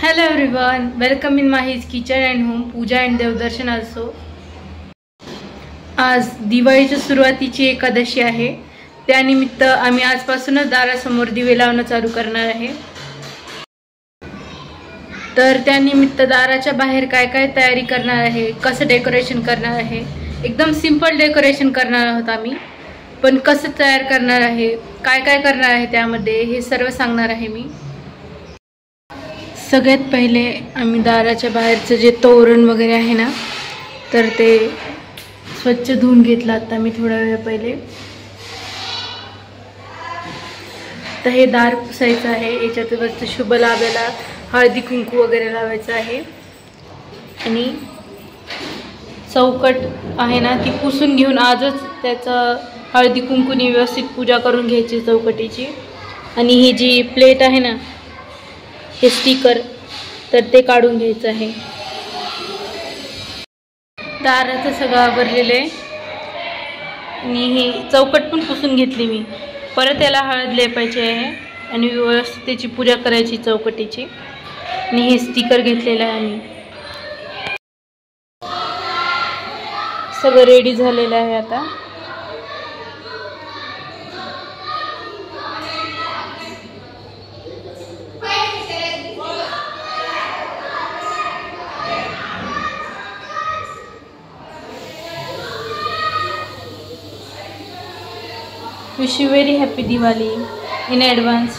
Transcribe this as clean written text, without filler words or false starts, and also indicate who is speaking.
Speaker 1: Hello everyone, welcome in Mahi's kitchen and home, Pooja and देवदर्शन also. आज दिवाळीच्या सुरुवातीची एकादशी आहे. त्यानिमित्त आम्ही आजपासूनच दारासमोर दिवे लावणं चालू करणार आहे. तर त्यानिमित्त दाराच्या बाहेर काय काय तयारी करणार आहे, कसं डेकोरेशन करणार आहे, एकदम सिंपल डेकोरेशन करणार आहोत आम्ही. पण कसं तयार करणार आहे, काय काय करणार आहे त्यामध्ये हे सर्व सांगणार आहे मी. सगळ्यात पहिले आम्ही दाराच्या बाहेरचं जे तोरण वगैरे आहे ना, तर ते स्वच्छ धुवून घेतलं आता मी थोडा वेळ पहिले. तर हे दार पुसायचं आहे. याच्यात शुभ लाभेला हळदी कुंकू वगैरे लावायचं आहे. आणि चौकट आहे ना, ती पुसून घेऊन आजच त्याचं हळदी कुंकूनी व्यवस्थित पूजा करून घ्यायची चौकटीची. आणि ही जी प्लेट आहे ना, हे स्टिकर, तर ते काढून घ्यायचं आहे. दाराचं सगळं आवरलेलं आहे. आणि ही चौकट पण पुसून घेतली मी. परत याला हळद लेपायची आहे आणि व्यवस्थित त्याची पूजा करायची चौकटीची. आणि हे स्टिकर घेतलेलं आहे आम्ही. सगळं रेडी झालेलं आहे आता. Wish you very happy Diwali in advance.